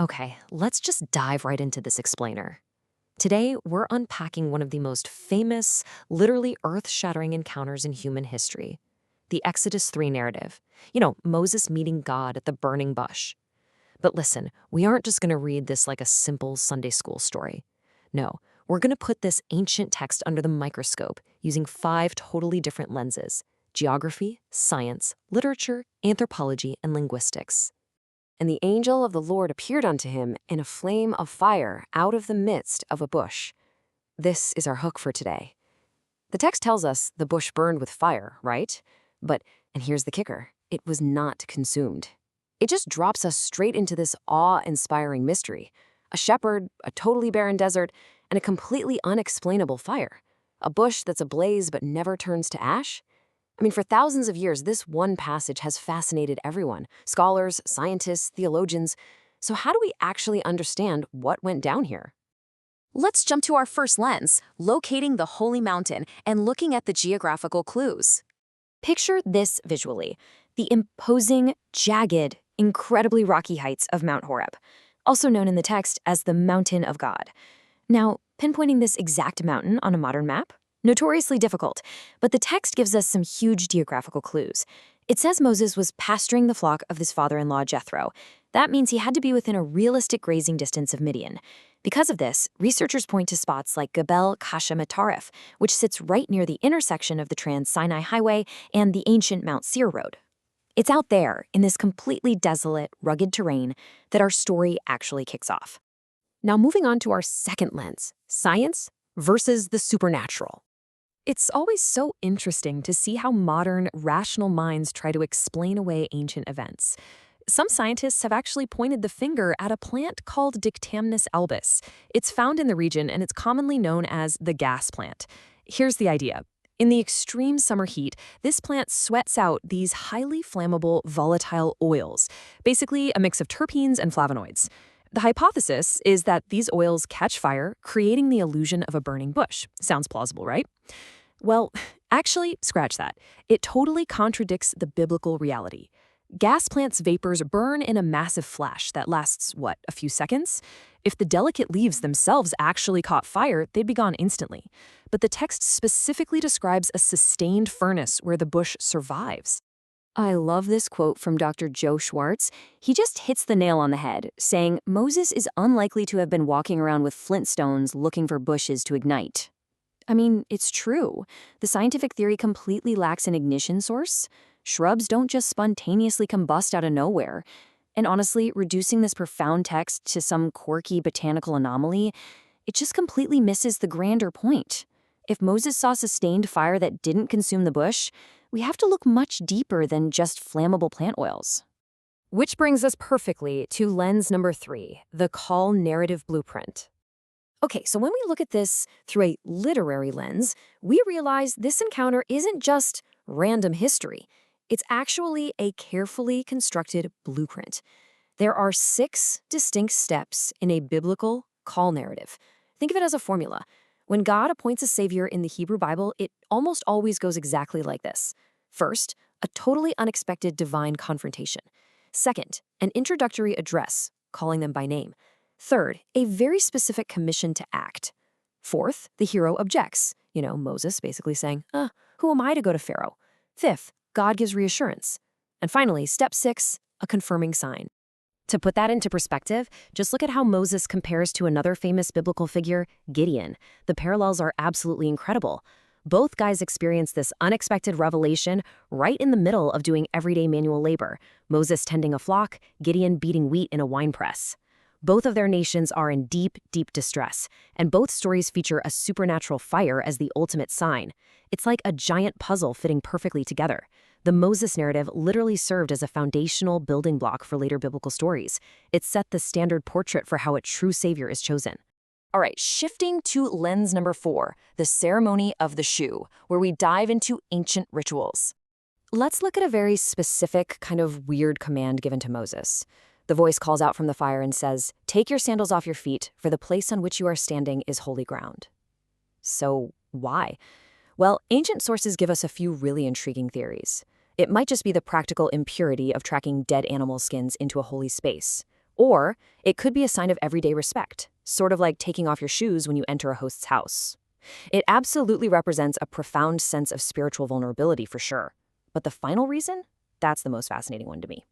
Okay, let's just dive right into this explainer. Today, we're unpacking one of the most famous, literally earth shattering encounters in human history, the Exodus 3 narrative. Moses meeting God at the burning bush. But listen, we aren't just going to read this like a simple Sunday school story. No, we're going to put this ancient text under the microscope using five totally different lenses: geography, science, literature, anthropology, and linguistics. And the angel of the Lord appeared unto him in a flame of fire out of the midst of a bush. This is our hook for today. The text tells us the bush burned with fire, right? But, and here's the kicker, it was not consumed. It just drops us straight into this awe-inspiring mystery. A shepherd, a totally barren desert, and a completely unexplainable fire. A bush that's ablaze but never turns to ash? I mean, for thousands of years, this one passage has fascinated everyone: scholars, scientists, theologians. So how do we actually understand what went down here? Let's jump to our first lens, locating the holy mountain and looking at the geographical clues. Picture this visually: the imposing, jagged, incredibly rocky heights of Mount Horeb, also known in the text as the Mountain of God. Now, pinpointing this exact mountain on a modern map? Notoriously difficult, but the text gives us some huge geographical clues. It says Moses was pasturing the flock of his father-in-law Jethro. That means he had to be within a realistic grazing distance of Midian. Because of this, researchers point to spots like Gebel Kasha Matarif, which sits right near the intersection of the Trans-Sinai Highway and the ancient Mount Seir Road. It's out there, in this completely desolate, rugged terrain, that our story actually kicks off. Now moving on to our second lens, science versus the supernatural. It's always so interesting to see how modern, rational minds try to explain away ancient events. Some scientists have actually pointed the finger at a plant called Dictamnus albus. It's found in the region and it's commonly known as the gas plant. Here's the idea. In the extreme summer heat, this plant sweats out these highly flammable, volatile oils, basically a mix of terpenes and flavonoids. The hypothesis is that these oils catch fire, creating the illusion of a burning bush. Sounds plausible, right? Well, actually, scratch that. It totally contradicts the biblical reality. Gas plants' vapors burn in a massive flash that lasts, a few seconds? If the delicate leaves themselves actually caught fire, they'd be gone instantly. But the text specifically describes a sustained furnace where the bush survives. I love this quote from Dr. Joe Schwartz. He just hits the nail on the head, saying Moses is unlikely to have been walking around with flint stones looking for bushes to ignite. I mean, it's true. The scientific theory completely lacks an ignition source. Shrubs don't just spontaneously combust out of nowhere. And honestly, reducing this profound text to some quirky botanical anomaly, it just completely misses the grander point. If Moses saw sustained fire that didn't consume the bush, we have to look much deeper than just flammable plant oils. Which brings us perfectly to lens number 3, the call narrative blueprint. Okay, so when we look at this through a literary lens, we realize this encounter isn't just random history. It's actually a carefully constructed blueprint. There are 6 distinct steps in a biblical call narrative. Think of it as a formula. When God appoints a savior in the Hebrew Bible, it almost always goes exactly like this. First, a totally unexpected divine confrontation. Second, an introductory address, calling them by name. Third, a very specific commission to act. Fourth, the hero objects. Moses basically saying, who am I to go to Pharaoh? Fifth, God gives reassurance. And finally, step 6, a confirming sign. To put that into perspective, just look at how Moses compares to another famous biblical figure, Gideon. The parallels are absolutely incredible. Both guys experience this unexpected revelation right in the middle of doing everyday manual labor. Moses tending a flock, Gideon beating wheat in a winepress. Both of their nations are in deep, deep distress, and both stories feature a supernatural fire as the ultimate sign. It's like a giant puzzle fitting perfectly together. The Moses narrative literally served as a foundational building block for later biblical stories. It set the standard portrait for how a true savior is chosen. All right, shifting to lens number 4, the ceremony of the shoe, where we dive into ancient rituals. Let's look at a very specific, kind of weird command given to Moses. The voice calls out from the fire and says, "Take your sandals off your feet, for the place on which you are standing is holy ground." So why? Well, ancient sources give us a few really intriguing theories. It might just be the practical impurity of tracking dead animal skins into a holy space. Or it could be a sign of everyday respect, sort of like taking off your shoes when you enter a host's house. It absolutely represents a profound sense of spiritual vulnerability for sure. But the final reason? That's the most fascinating one to me.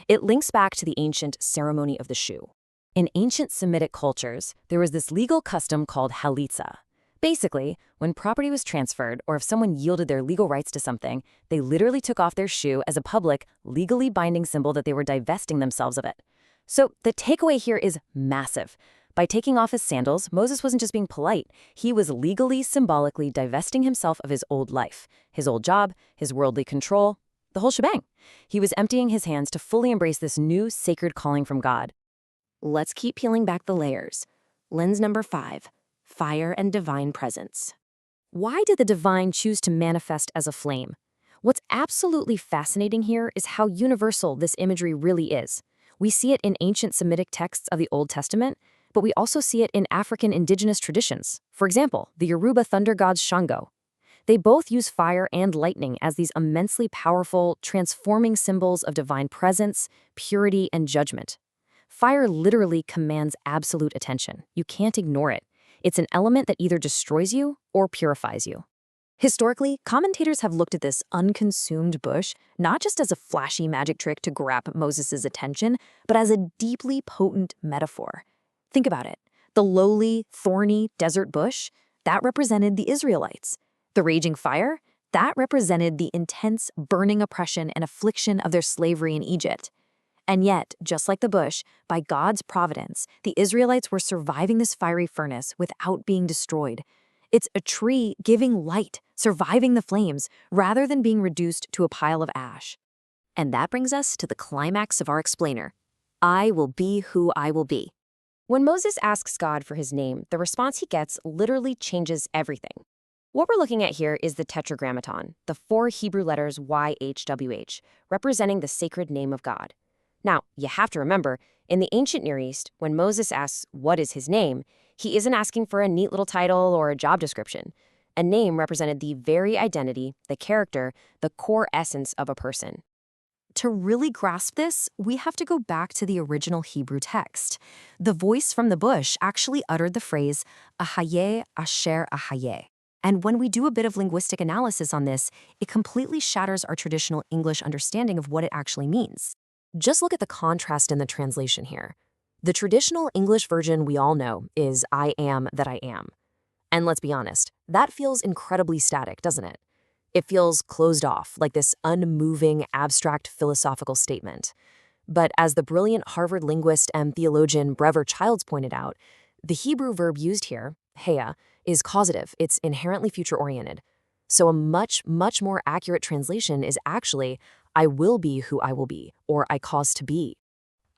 It links back to the ancient ceremony of the shoe. In ancient Semitic cultures, there was this legal custom called halitza. Basically, when property was transferred or if someone yielded their legal rights to something, they literally took off their shoe as a public, legally binding symbol that they were divesting themselves of it. So the takeaway here is massive. By taking off his sandals, Moses wasn't just being polite. He was legally, symbolically divesting himself of his old life, his old job, his worldly control, the whole shebang. He was emptying his hands to fully embrace this new sacred calling from God. Let's keep peeling back the layers. Lens number 5, fire and divine presence. Why did the divine choose to manifest as a flame? What's absolutely fascinating here is how universal this imagery really is. We see it in ancient Semitic texts of the Old Testament, but we also see it in African indigenous traditions. For example, the Yoruba thunder gods Shango. They both use fire and lightning as these immensely powerful, transforming symbols of divine presence, purity, and judgment. Fire literally commands absolute attention. You can't ignore it. It's an element that either destroys you or purifies you. Historically, commentators have looked at this unconsumed bush not just as a flashy magic trick to grab Moses' attention, but as a deeply potent metaphor. Think about it. The lowly, thorny desert bush, that represented the Israelites. The raging fire, that represented the intense, burning oppression and affliction of their slavery in Egypt. And yet, just like the bush, by God's providence, the Israelites were surviving this fiery furnace without being destroyed. It's a tree giving light, surviving the flames, rather than being reduced to a pile of ash. And that brings us to the climax of our explainer. I will be who I will be. When Moses asks God for his name, the response he gets literally changes everything. What we're looking at here is the Tetragrammaton, the 4 Hebrew letters YHWH, representing the sacred name of God. Now, you have to remember, in the ancient Near East, when Moses asks, what is his name, he isn't asking for a neat little title or a job description. A name represented the very identity, the character, the core essence of a person. To really grasp this, we have to go back to the original Hebrew text. The voice from the bush actually uttered the phrase, Ahayeh asher ahayeh. And when we do a bit of linguistic analysis on this, it completely shatters our traditional English understanding of what it actually means. Just look at the contrast in the translation here. The traditional English version we all know is I am that I am. And let's be honest, that feels incredibly static, doesn't it? It feels closed off, like this unmoving, abstract philosophical statement. But as the brilliant Harvard linguist and theologian Brever Childs pointed out, the Hebrew verb used here, heya, is causative. It's inherently future-oriented. So a much, much more accurate translation is actually, I will be who I will be, or I cause to be.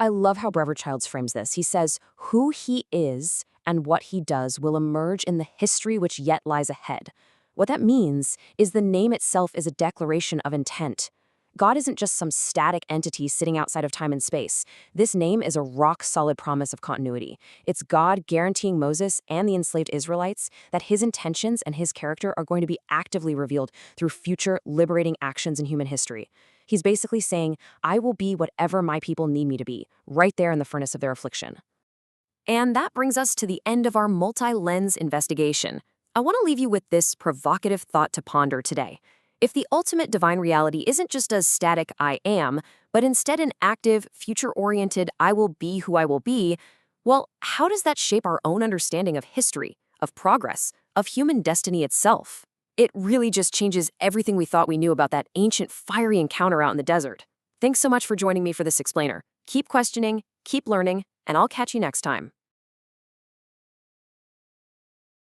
I love how Brever Childs frames this. He says, who he is and what he does will emerge in the history which yet lies ahead. What that means is the name itself is a declaration of intent. God isn't just some static entity sitting outside of time and space. This name is a rock-solid promise of continuity. It's God guaranteeing Moses and the enslaved Israelites that his intentions and his character are going to be actively revealed through future liberating actions in human history. He's basically saying, I will be whatever my people need me to be, right there in the furnace of their affliction. And that brings us to the end of our multi-lens investigation. I want to leave you with this provocative thought to ponder today. If the ultimate divine reality isn't just a static I am, but instead an active, future-oriented I will be who I will be, well, how does that shape our own understanding of history, of progress, of human destiny itself? It really just changes everything we thought we knew about that ancient fiery encounter out in the desert. Thanks so much for joining me for this explainer. Keep questioning, keep learning, and I'll catch you next time.